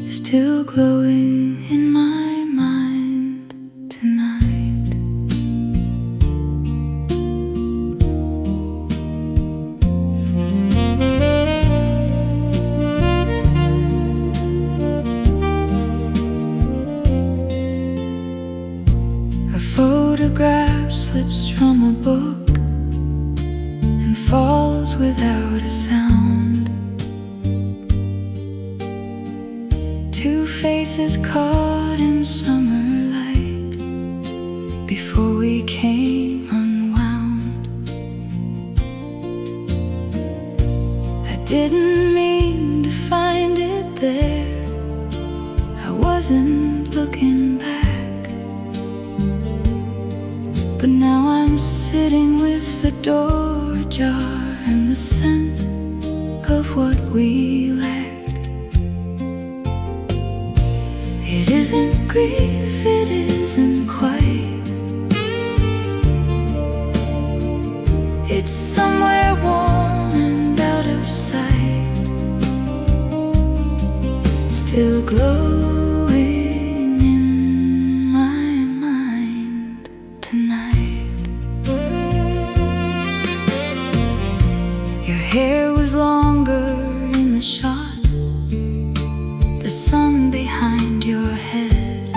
still glowing in my mind tonight. A photograph slips from a book and falls without a sound. Two faces caught in summer light before we came unwound. I didn't mean to find it there, I wasn't looking back. But now I'm sitting with the door ajar and the scent of what we lacked. It isn't grief, it isn't quite. It's somewhere warm and out of sight, still glowing in my mind tonight. Your hair was longer in the shot, the sun behind your head.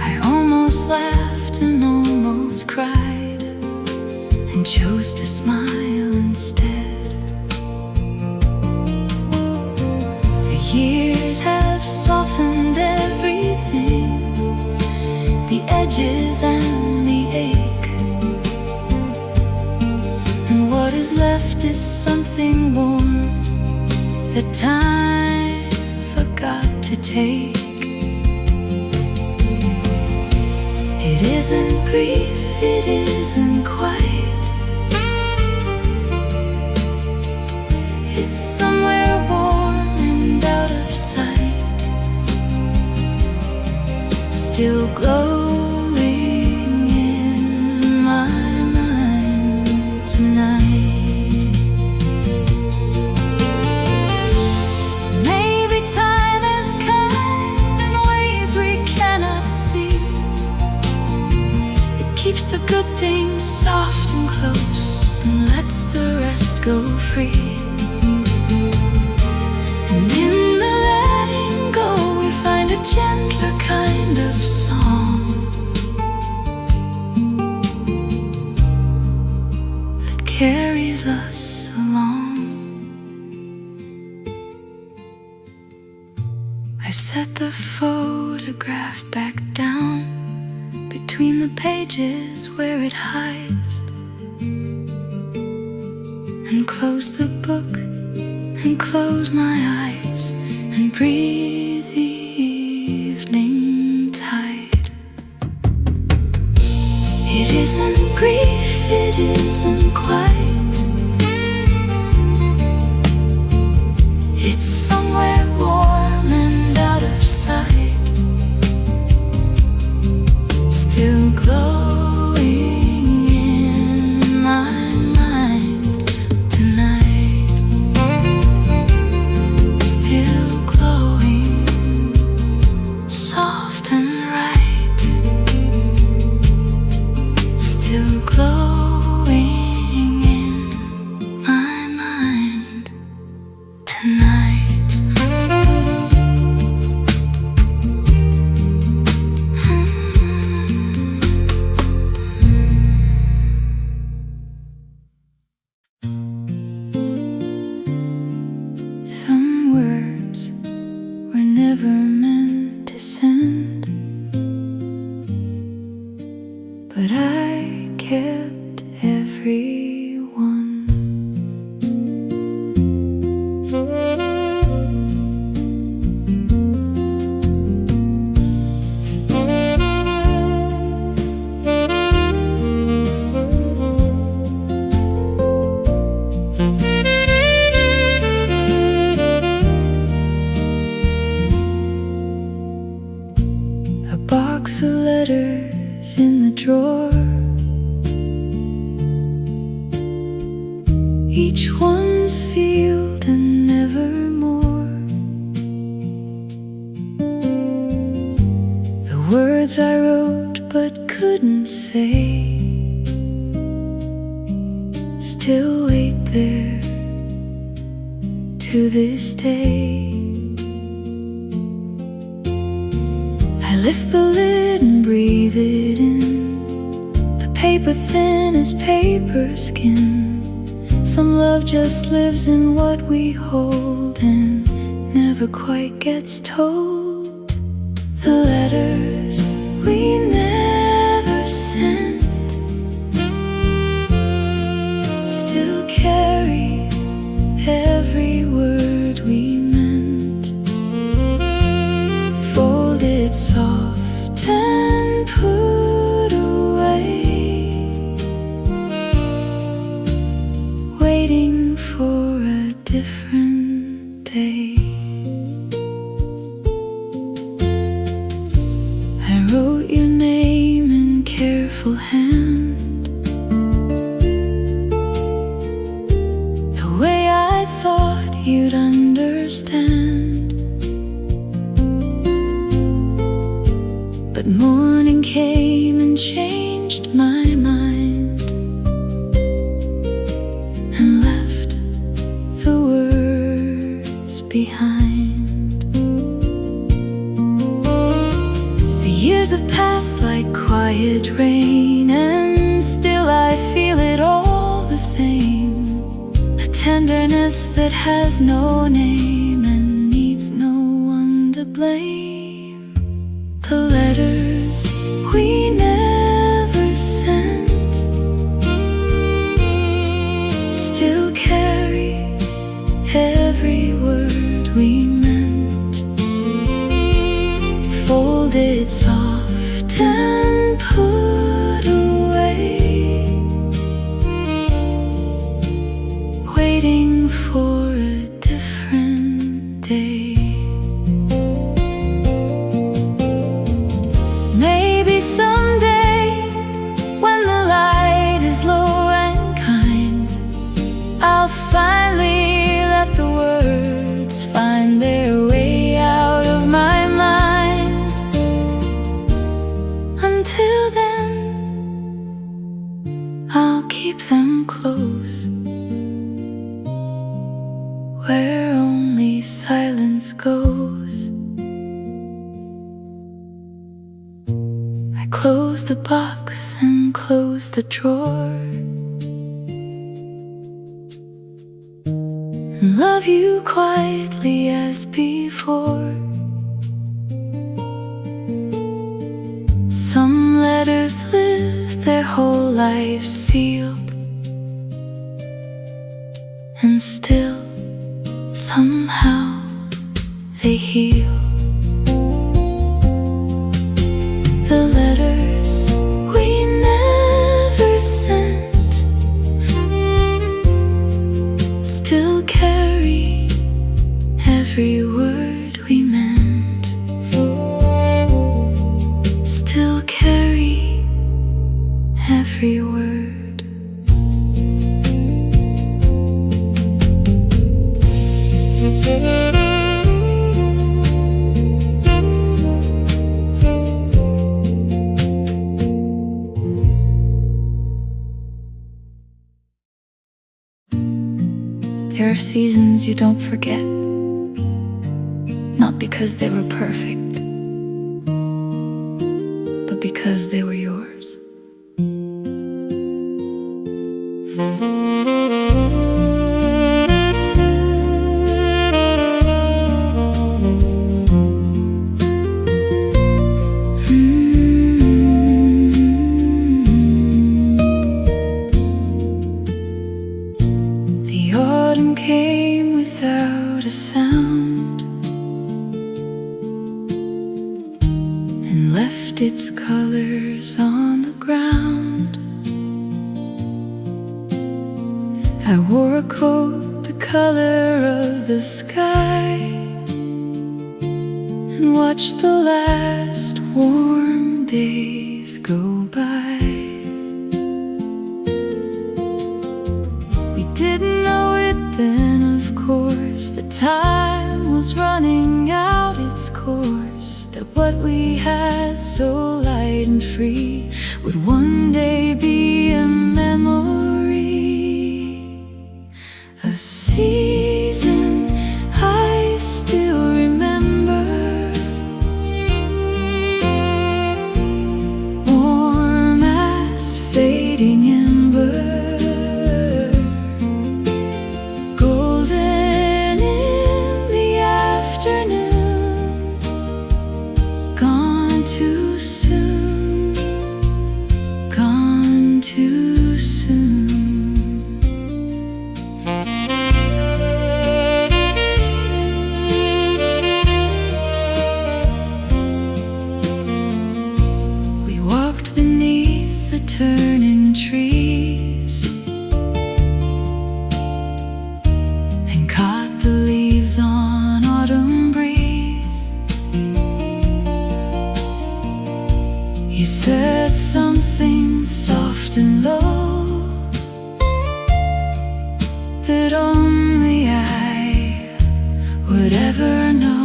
I almost laughed and almost cried and chose to smile instead. The years have softened everything, the edges and the ache, and what is left is something warm that time forgot to take. It isn't grief, it isn't quite. It's somewhere warm and out of sight, still glowing in my mind tonight. Keeps the good things soft and close and lets the rest go free. And in the letting go we find a gentler kind of song that carries us along. I set the photograph back down between the pages where it hides, and close the book and close my eyes and breathe the evening tide. It isn't grief, it isn't quite. It's somewhere warm and out of sight, still glowing in my mind tonight, still glowing, soft and right, still glowing words I wrote but couldn't say still wait there to this day. I lift the lid and breathe it in, the paper thin as paper skin. Some love just lives in what we hold and never quite gets told. The letters we never sent still carry every word we meant, folded soft and put away, waiting for a different day. I wrote your name in careful hand, the way I thought you'd understand. But morning came and changed my mind and left the words behind. The years have passed like quiet rain, and still I feel it all the same. A tenderness that has no name and needs no one to blame. The letters we never sent still carry every word we meant, folded soft and put away, waiting for a different day. Maybe someday, when the light is low and kind, I'll finally let the words find their way out of my mind. Until then, I'll keep them close, where only silence goes. I close the box and close the drawer, and love you quietly as before. Some letters live their whole life sealed, and still somehow they heal. The letters we never sent still carry every word we meant, still carry every word. There are seasons you don't forget, not because they were perfect, but because they were yours. The autumn came without a sound and left its colors on the ground. I wore a coat the color of the sky and watched the last warm days go by. We didn't know it then, of course. The time was running out its course. There what we had, so light and free, would one day be a memory. A season I still remember, warm as fading ember, golden in the afternoon, gone too soon, gone too soon. We walked beneath the turning trees and caught the leaves on autumn breeze. You said something soft and low that only I would ever know.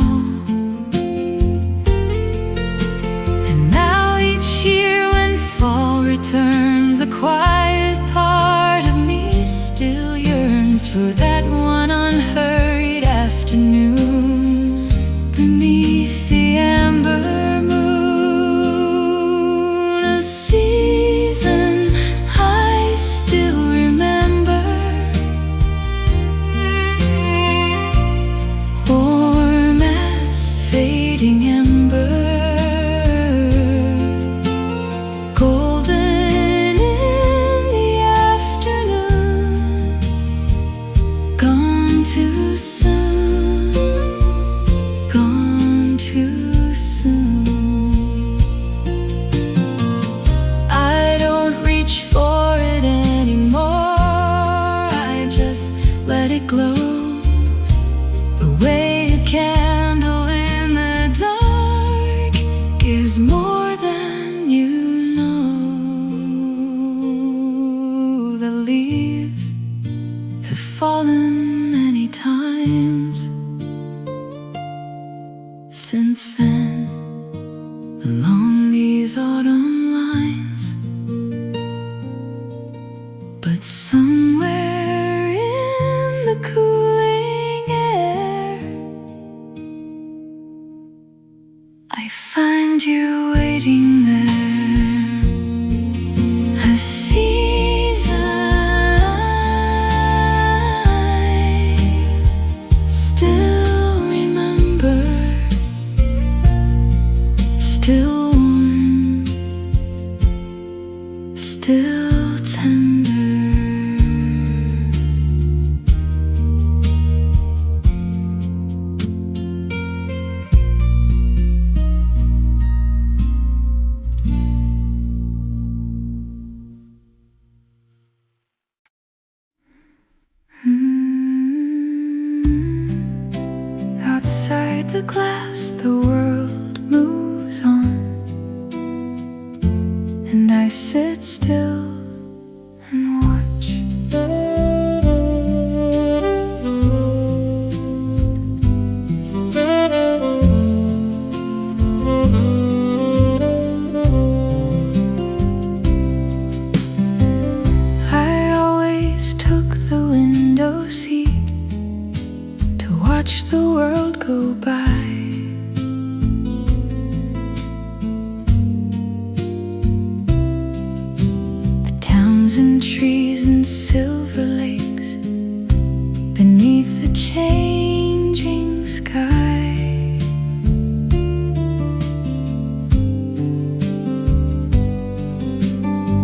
And now each year when fall returns, a quiet part of me still yearns for that one unhurried afternoon beneath the amber moon. A season I still remember, warm as fading ember, golden in the afternoon, gone too soon, gone too soon. I don't reach for it anymore, I just let it glow, the way a candle in the dark gives more than you know. The leaves have fallen many times since then, along these autumn lines, but somewhere in the cooling air I find you waiting there. A season I still remember, still warm, still tender. Outside the glass, the world moves on, and I sit still and watch. I always took the window seat to watch the world go by. The towns and trees and silver lakes beneath the changing sky.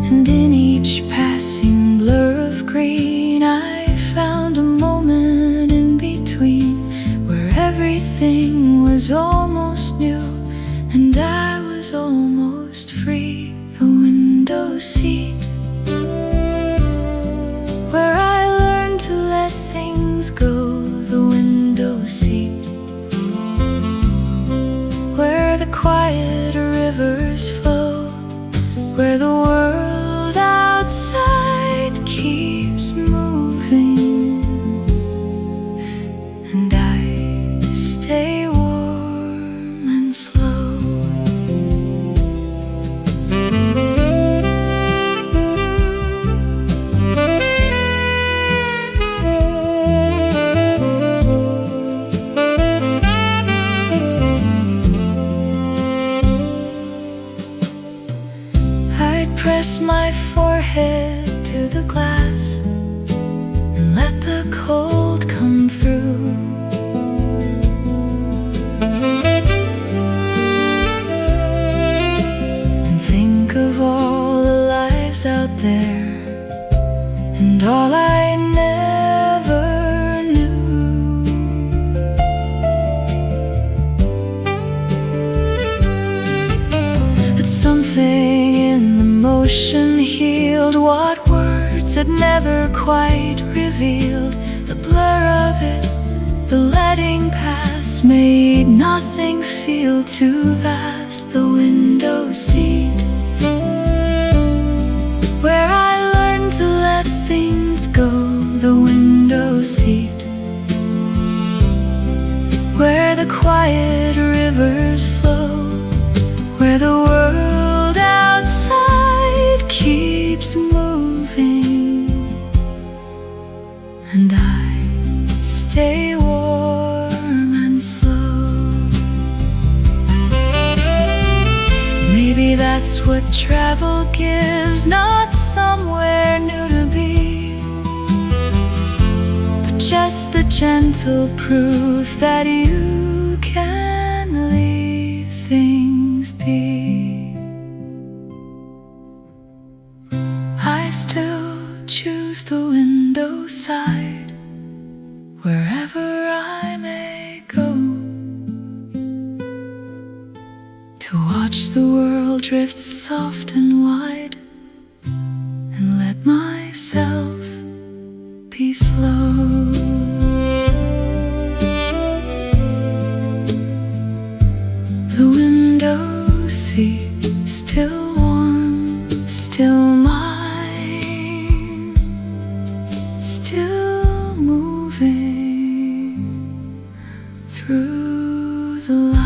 And in each passing blur of green I found a moment in between where everything was almost new and I was almost free. The window seat, where I learned to let things go. The window seat, where the quiet rivers flow, where the world outside keeps moving, and I stay warm and slow. had never quite revealed the blur of it. The letting pass made nothing feel too vast. The window seat, where I learned to let things go. The window seat, where the quiet rivers flow, where the world outside keeps moving, and I stay warm and slow. Maybe that's what travel gives, not somewhere new to be, but just the gentle proof that you can leave things be. I still choose the window side, wherever I may go, to watch the world drift soft and wide, and let myself be slow. The window seat, still warm, still mine, still moving through the light.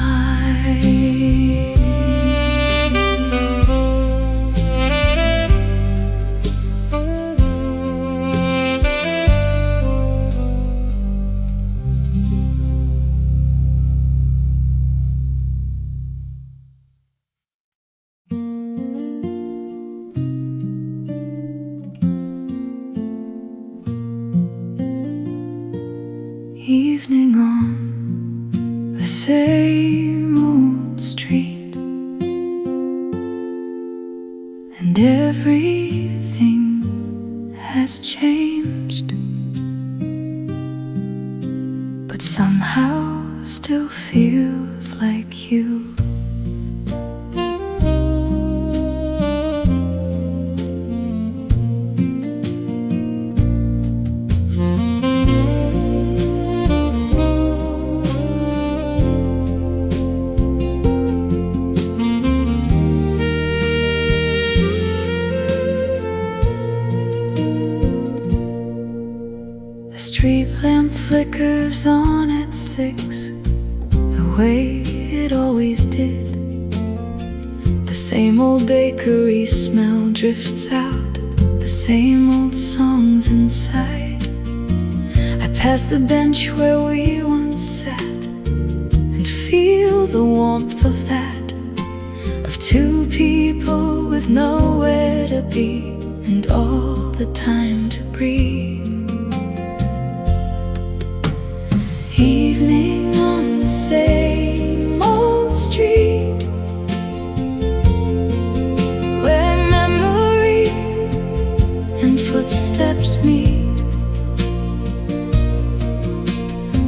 Evening on the same old street, and everything has changed, but somehow still feels like you. Street lamp flickers on at 6, the way it always did. The same old bakery smell drifts out, the same old songs inside. I pass the bench where we once sat, and feel the warmth of that, of two people with nowhere to be, and all the time to breathe. Evening on the same old street, where memory and footsteps meet,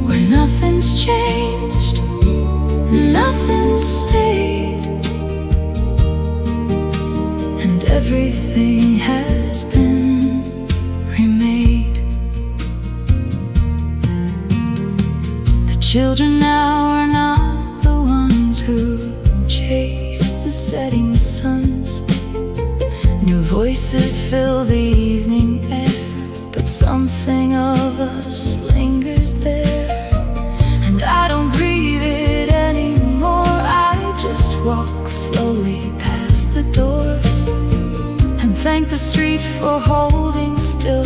where nothing's changed, nothing's stayed, and everything has been remade. Children now are not the ones who chase the setting suns. New voices fill the evening air, but something of us lingers there. And I don't grieve it anymore, I just walk slowly past the door, and thank the street for holding still,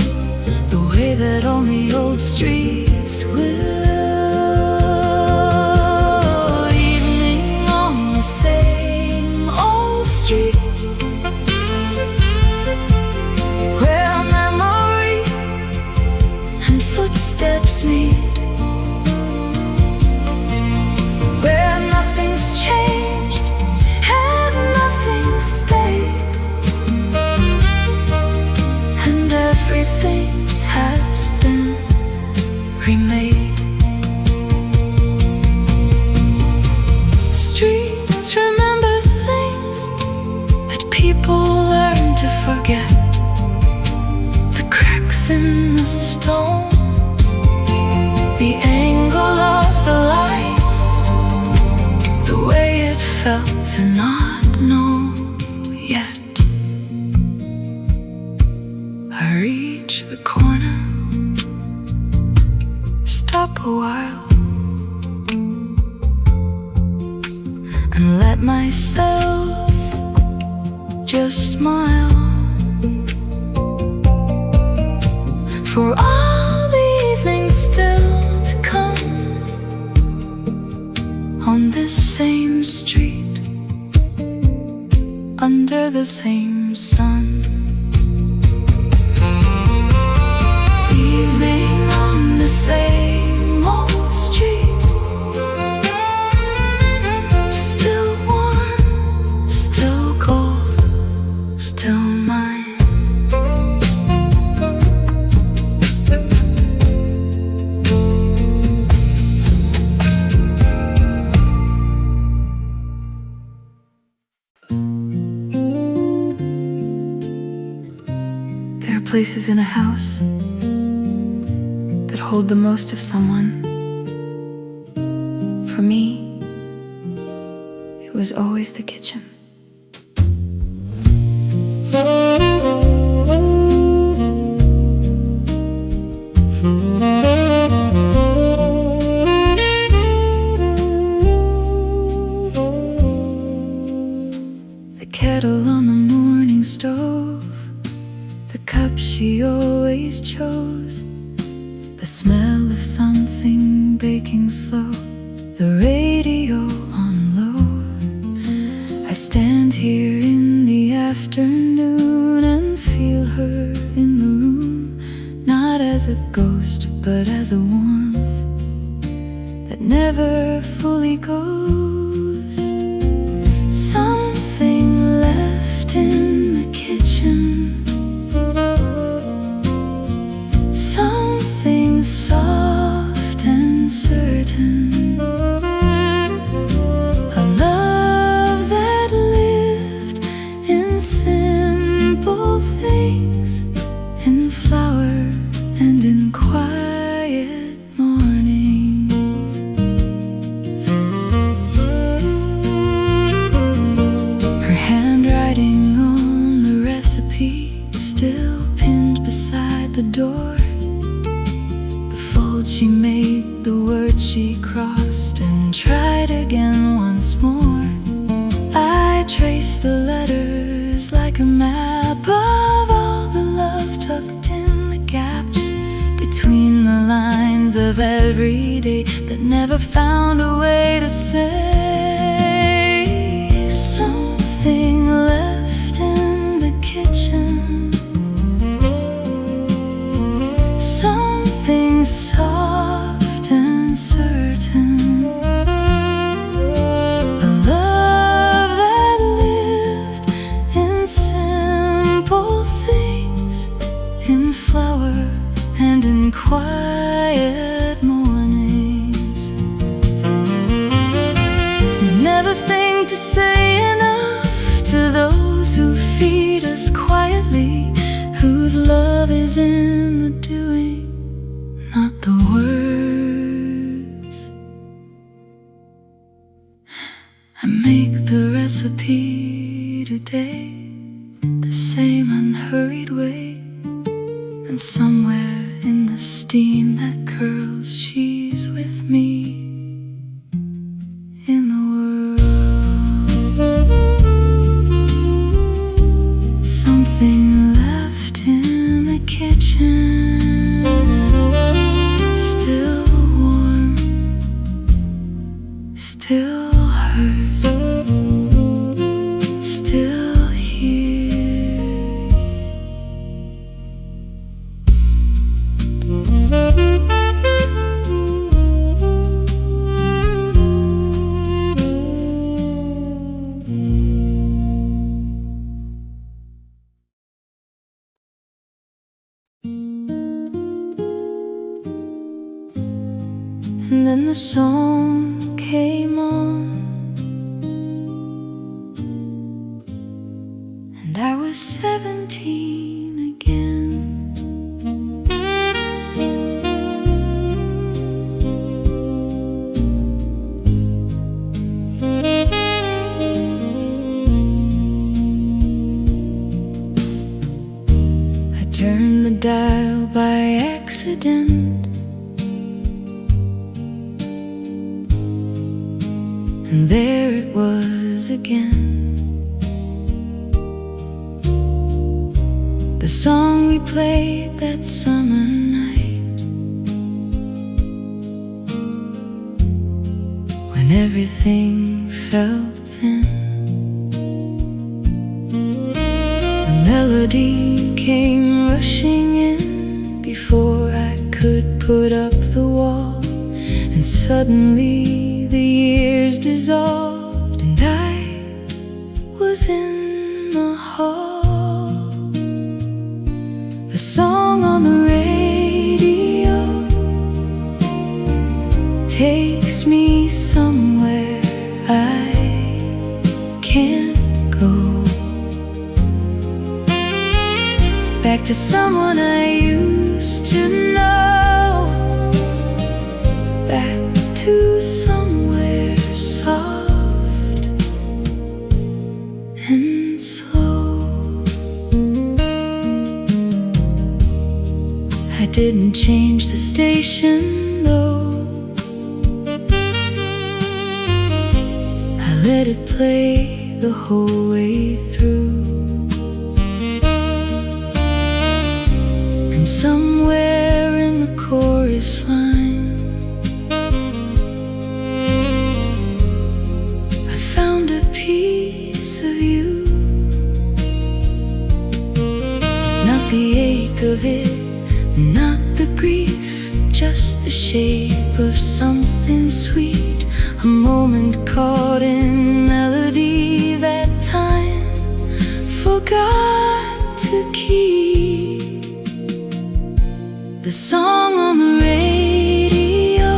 the way that only old streets will. Same old street, where memory and footsteps meet, where nothing's changed and nothing's stayed, and everything has been remade. Remember things that people learn to forget, the cracks in the stone, the angle of the light, the way it felt to not know yet. I reach the corner, stop a while, and let myself just smile. For all the evenings still to come, on this same street, under the same sun. Evening on the same old street, still warm, still cold, still mine. Places in a house that hold the most of someone. For me, it was always the kitchen. The kettle on the morning stove, the cup she always chose, the smell of something baking slow, the radio on low. I stand here in the afternoon and feel her in the room, not as a ghost but as a warmth that never fully goes. Something left in the kitchen, something soft and certain, a love that lived in simple things, in flower and in quiet mornings. Her handwriting on the recipe still pinned beside the door, she made, the words she crossed and tried again once more. I traced the letters like a map of all the love tucked in the gaps between the lines of every day that never found a way to say. Something left in the kitchen, something soft and certain, a love that lived in simple things, in flower and in quiet mornings. We never think to say enough to those who feed us quietly, whose love is in the doing, not the words. I make the recipe today, the same unhurried way, and somewhere in the steam that curls, she's with me in the world. Something left in the kitchen, still warm, still hers, still here. And then the song came on, and I was 17 again. And there it was again, the song we played that summer night, when everything felt thin. The melody came rushing in before I could put up the wall, and suddenly the years dissolved and I was in the hall. The song on the radio takes me somewhere I can't go, back to someone I used to know, back to somewhere soft and slow. I didn't change the station though, I let it play the whole way through. And somewhere in the chorus line I found a piece of you, not the ache of it, not the grief, just the shape of something sweet, a moment caught in melody that time forgot to keep. The song on the radio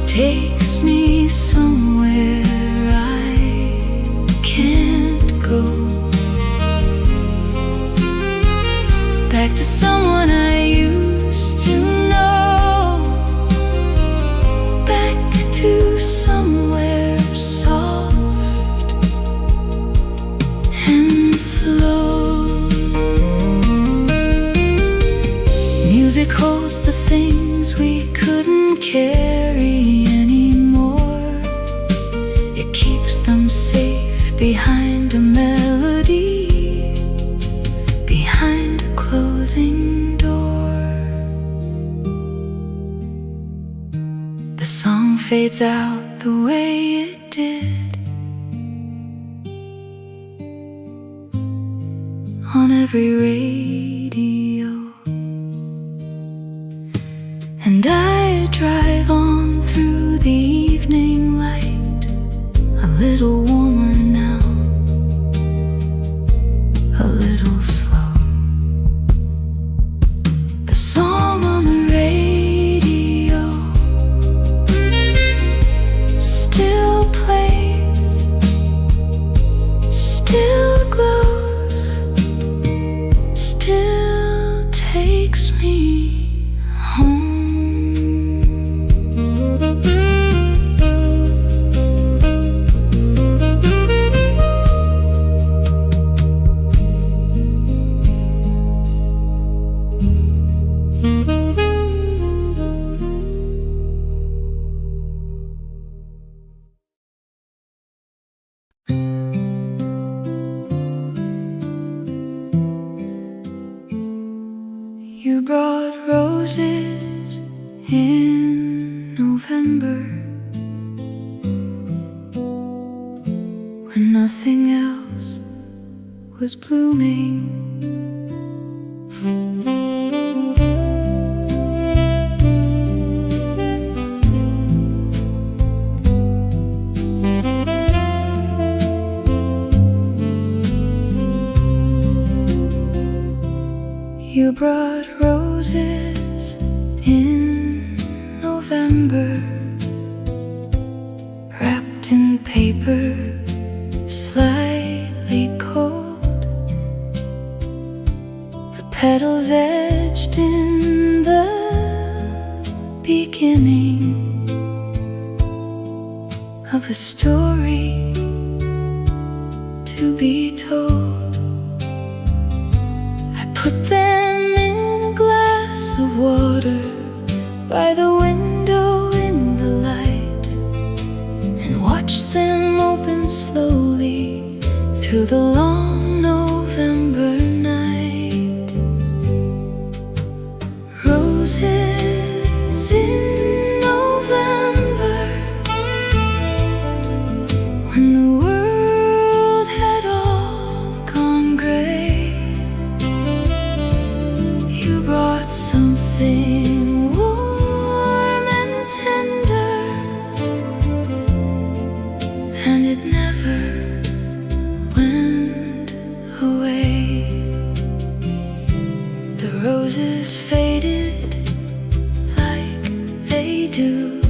takes me somewhere I can't go, back to someone I used to know, back to somewhere soft and slow. Music holds the things we couldn't carry anymore. It keeps them safe behind a melody, behind a closing door. The song fades out the way it did on every radio, and I drive on through the evening light, a little warmer now, a little slow. The song on the radio still plays, still glows, still takes me home. You brought roses in November when nothing else was blooming. You brought roses in November, wrapped in paper, slightly cold, the petals edged in the beginning of a story to be told. I put them in a glass of water by the window in the light, down slowly through the long November night. Roses in November, when the world had all gone gray. You brought something warm and tender, and it never went away. The roses faded like they do,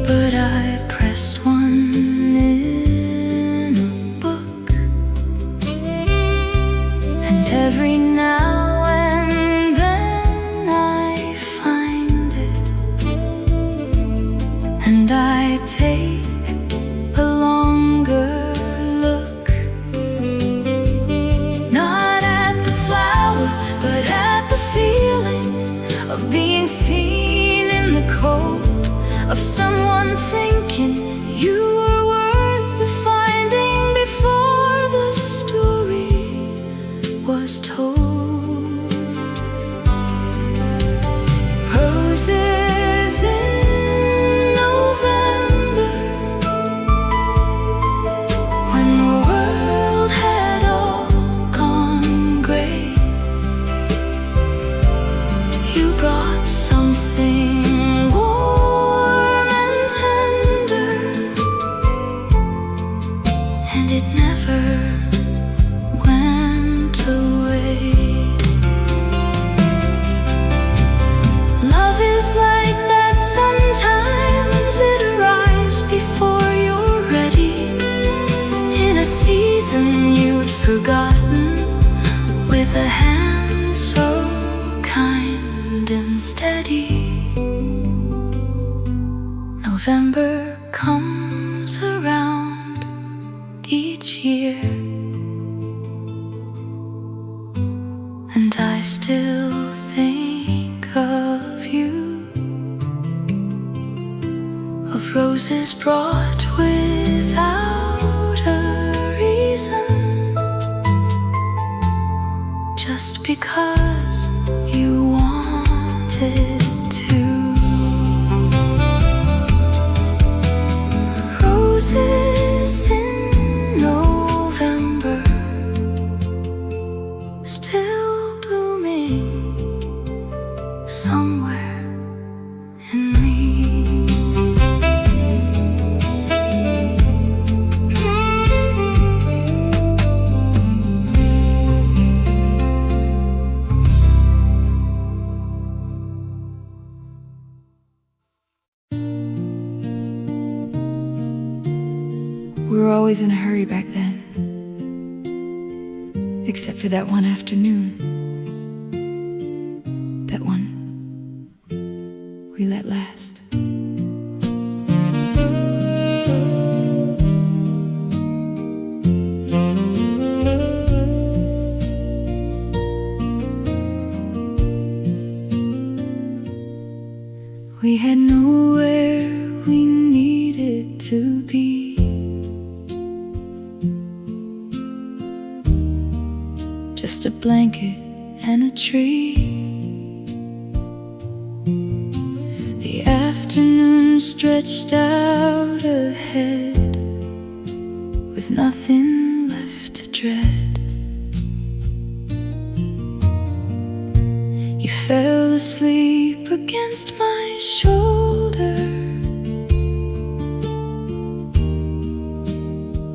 but I pressed one in a book, and every now and then I find it, and I take a longer look, not at the flower, but at the feeling of being seen in the cold, of someone thinking you were worth the finding before the story was told. Roses in November, when the world had all gone gray. You brought something warm and tender, and it never went away. Love is like that, sometimes it arrives before you're ready, in a season you'd forgotten, with a hand so kind and steady. November comes around each year, and I still think of you, of roses brought without a reason, just because you wanted to. Roses in November, still blooming somewhere in me. We were always in a hurry back then, except for that one afternoon. That one we let last. We had nowhere we needed to be. Just a blanket and a tree. The afternoon stretched out ahead, with nothing left to dread. You fell asleep against my shoulder.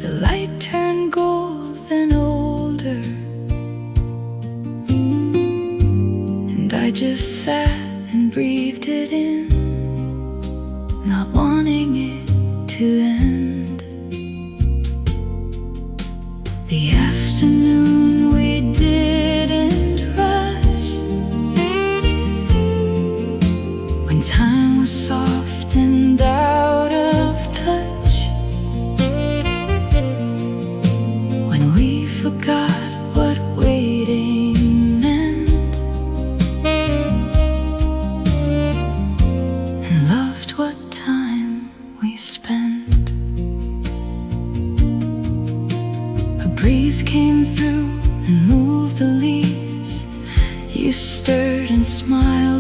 The light turned gold then older, and I just sat and breathed it in, not wanting it to end. The afternoon we didn't rush, when time was soft and out of touch, when we forgot what waiting meant, and loved what time we spent.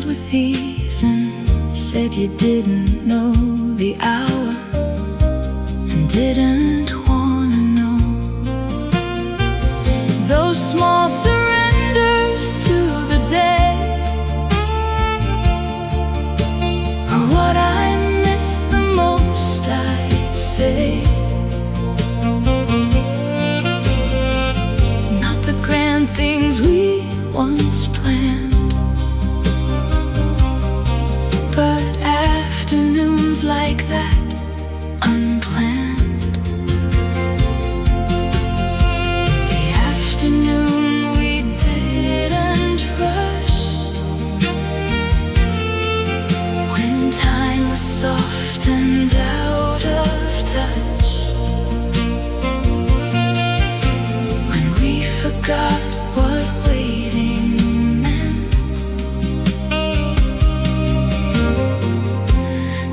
filled with these and said you didn't know the hour and didn't wanna know. Those small surrenders to the day are what I miss the most, I'd say. Not the grand things we once planned, but afternoons like that, unplanned. The afternoon we didn't rush, when time was soft and out of touch, when we forgot what waiting meant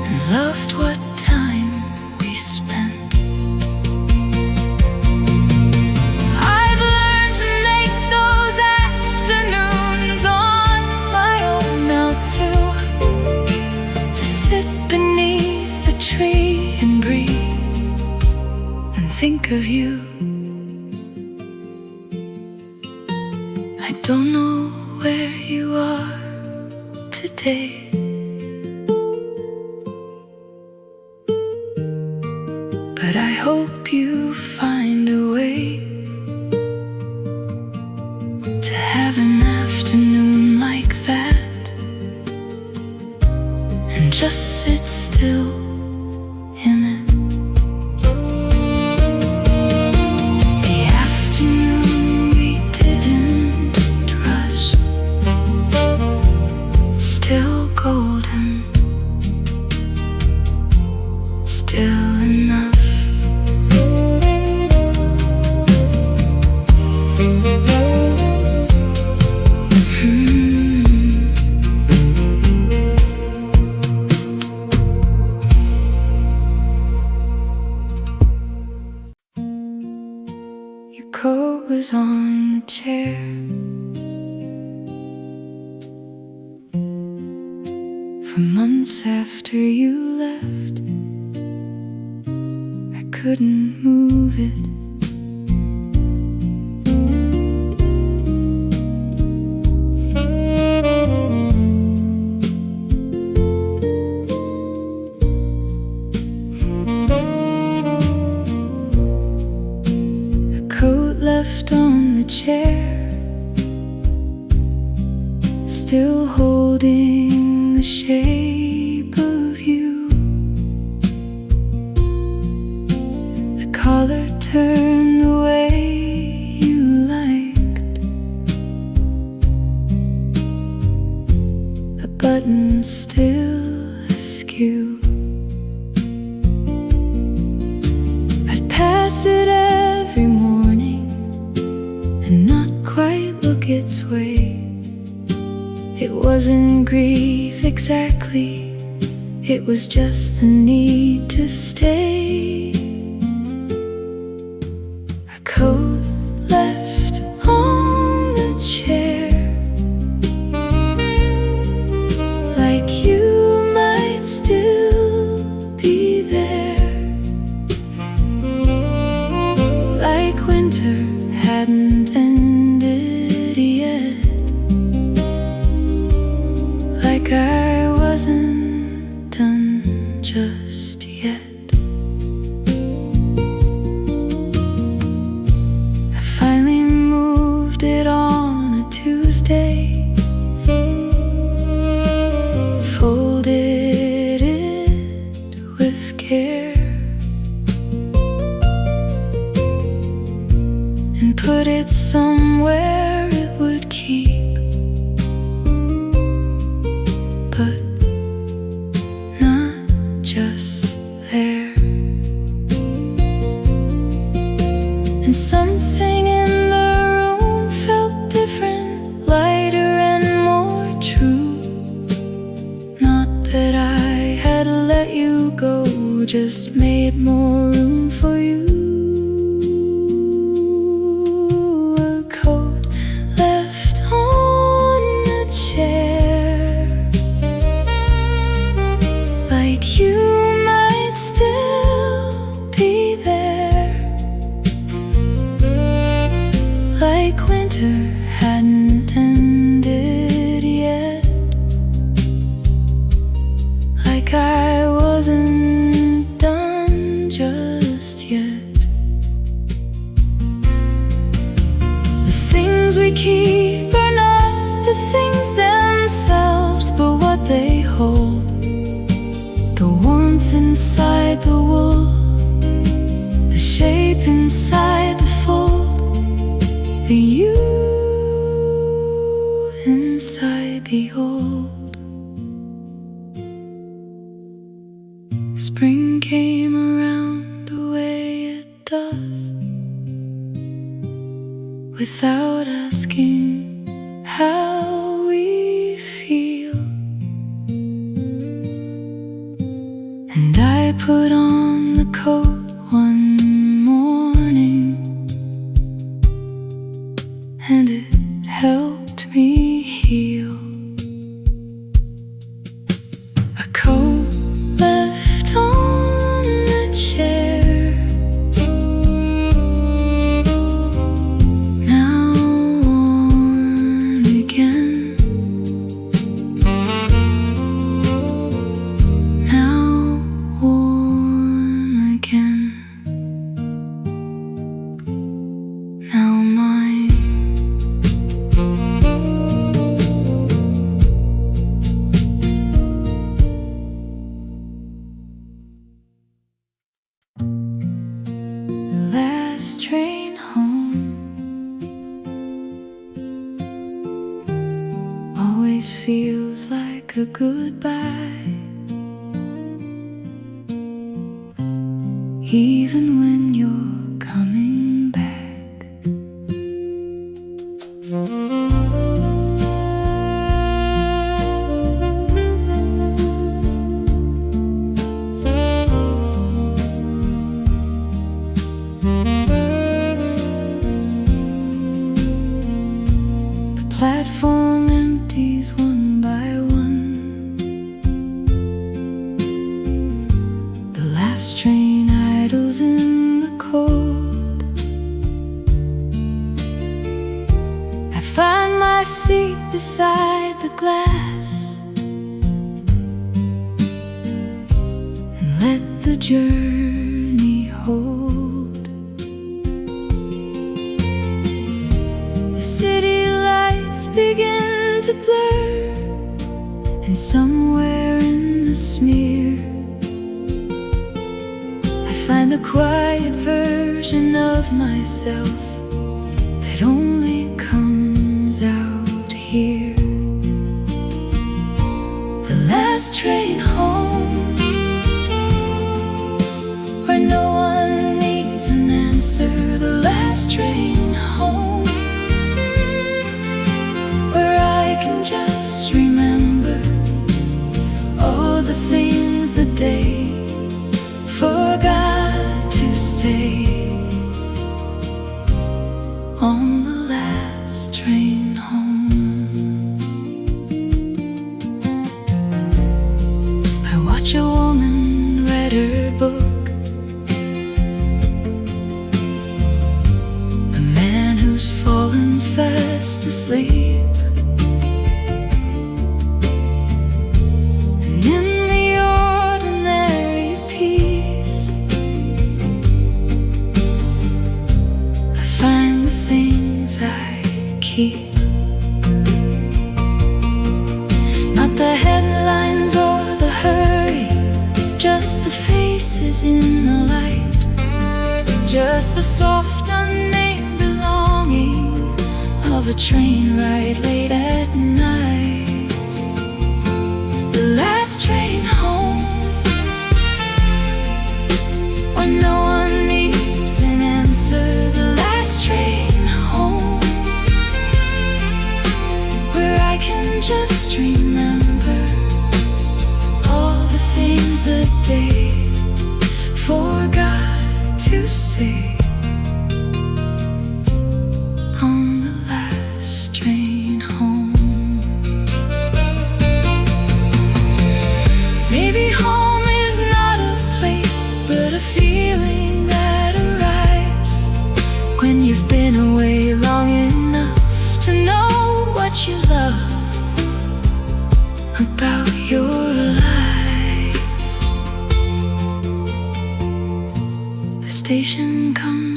and loved what time we spent. I've learned to make those afternoons on my own now too, to sit beneath a tree and breathe and think of you. I don't know where you are today, but I hope you find a way to have an afternoon like that and just sit still in it. The afternoon we didn't rush, still golden, still enough. Your coat was on the chair, for months after you left, I couldn't move it. A coat left on the chair, still holding the shape of you. The collar turned the way you liked, the button still askew. I'd pass it every morning and not quite look its way. It wasn't grief exactly, it was just the need to stay. A coat left on the chair, like you might still be there, like winter hadn't ended yet, like I wasn't done just yet. I finally moved it on a Tuesday, folded it with care, and put it somewhere it would keep, but not just there. And something in the room felt different, lighter and more true. Not that I had let you go, just made more room for you. A coat left on the chair, wasn't done just yet. The things we keep are not the things themselves, but what they hold. The warmth inside the wool, the shape inside the fold, the you inside the old. Spring came around the way it does, without asking how we feel. And I put on the coat one morning, and it helped me heal. A coat left on the chair, now worn again, now warm again, now mine. The last train home always feels like a goodbye, even when you're coming back. The platform empties one by one, the last train idles in the cold. I find my seat beside the glass and let the journey hold. The city lights begin to blur, and somewhere in the smear I find the quiet version of myself that only comes out here. The last train home, where no one needs an answer. The last train home, where I can just remember all the things the day forgot to say. On the last train home, I watch a woman read her book, a man who's fallen fast asleep, and in the ordinary peace I find the things I keep. Not the headlines or the hurry, just the faces in the light, just the soft unnamed belonging of a train ride late at night. The last train home, when no one needs an answer. The last train home, where I can just remember all the things the day forgot to say. On the last train home.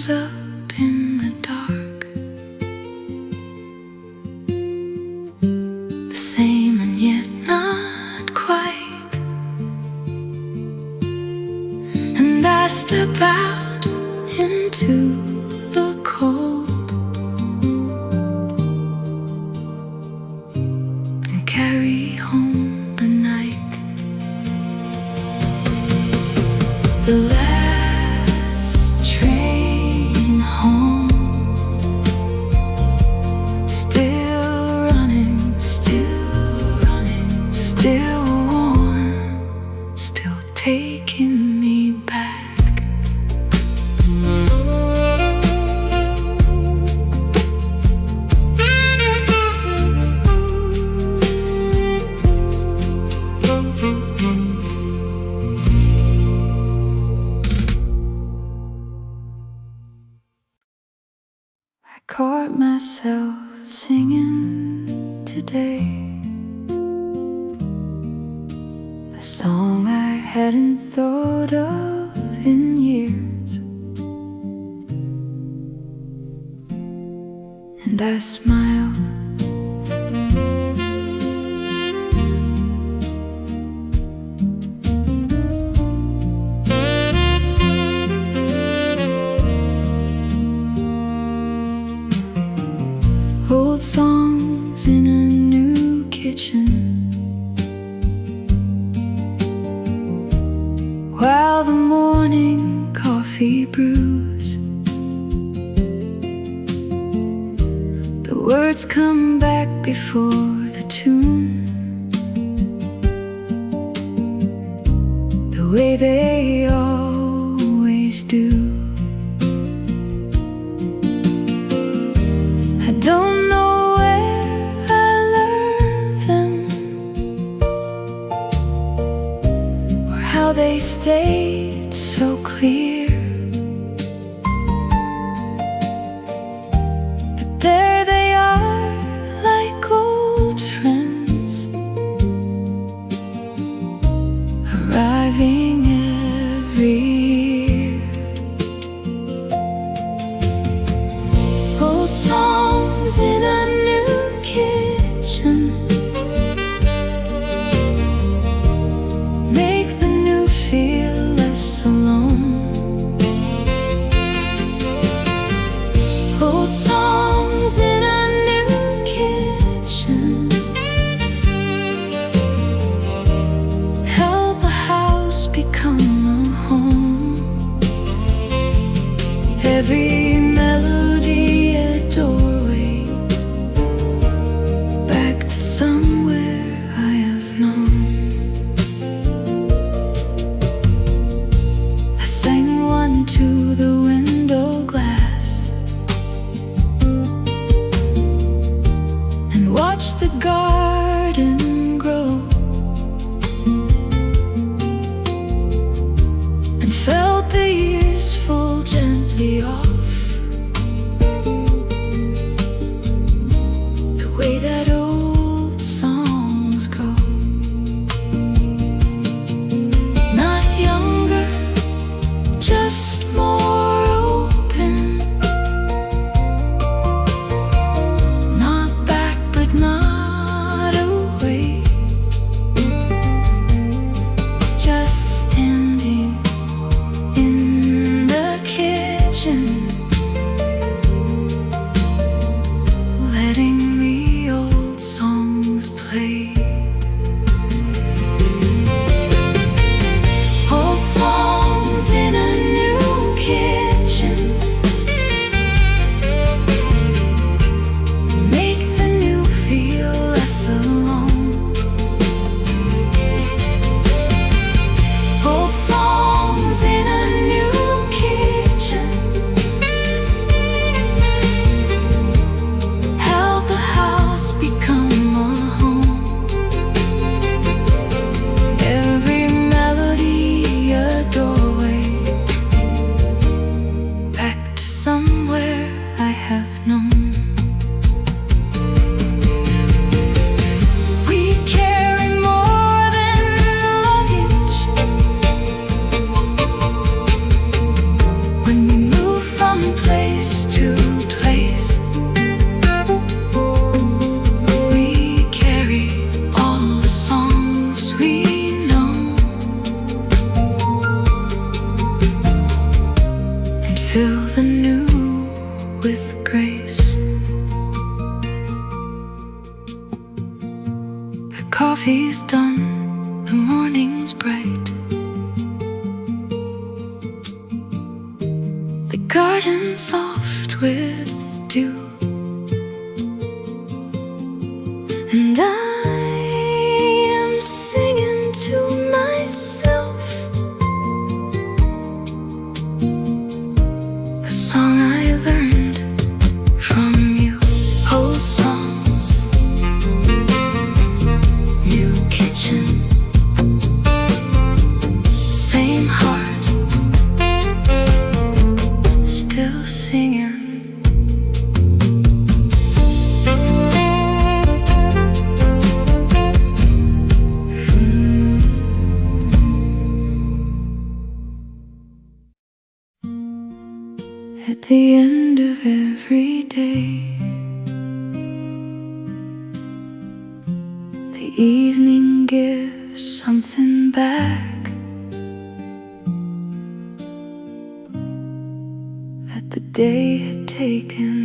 comes up in the dark, the same and yet not quite. And I step out into the cold and carry home the night. The last train home, still running, still running, still warm, still taking me back. I caught myself singing today a song I hadn't thought of in years, and I smiled. Old songs in a new kitchen, while the morning coffee brews. The words come back before the tune, the way they always do. I don't know where I learned them or how they stayed so clear, but there they are like old friends, arriving every year. Old songs in a new kitchen make the new feel less alone. is done, the morning's bright. The garden soft with dew, and I am singing to myself a song I learned from you. Old songs, new kitchen, same heart, still singing. At the end of every day, the evening gives something back that the day had taken.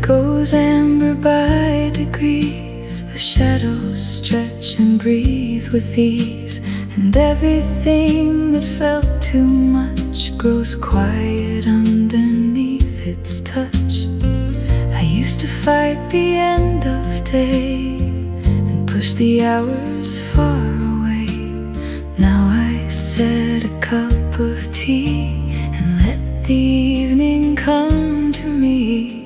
Goes amber by degrees, the shadows stretch and breathe with ease, and everything that felt too much grows quiet underneath its touch. I used to fight the end of day and push the hours far away. Now I set a cup of tea and let the evening come to me.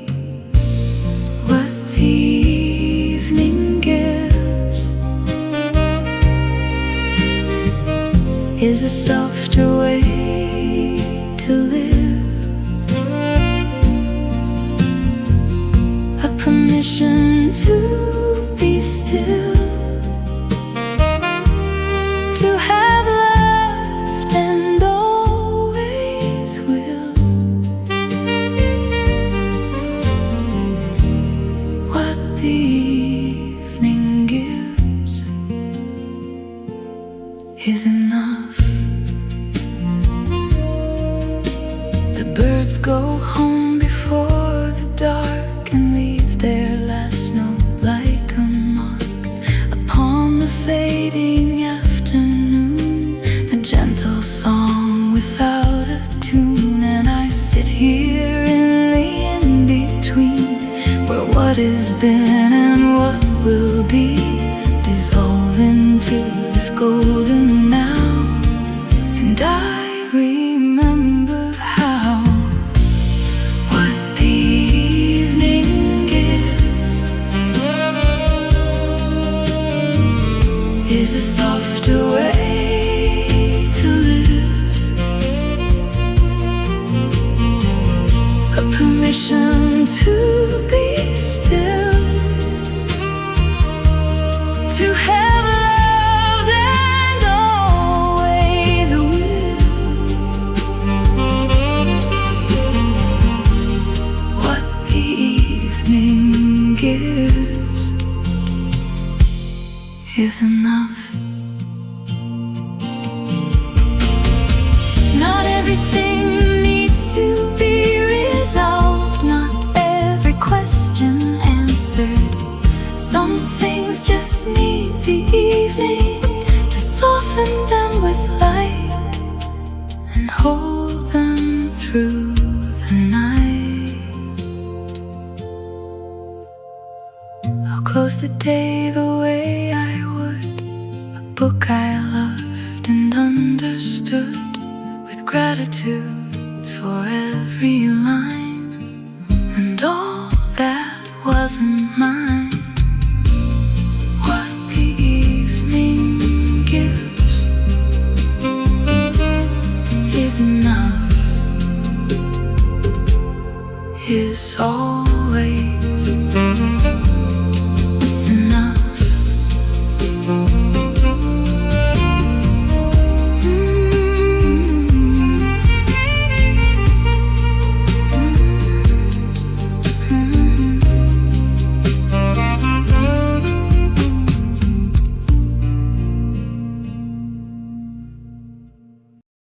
Is a softer way to live, a permission to be still, to have loved and always will. What the evening gives is enough. Birds go home before the dark and leave their last note like a mark upon the fading afternoon, a gentle song without a tune. And I sit here in the in-between, where what has been and what will be dissolve into this golden now. And I remember how what the evening gives is a softer way to live, a permission to be still, to have is enough. Not everything needs to be resolved, not every question answered. Some things just need the evening to soften them with light and hold them through the night. I'll close the day the way I book I loved and understood, with gratitude for every line and all that wasn't mine.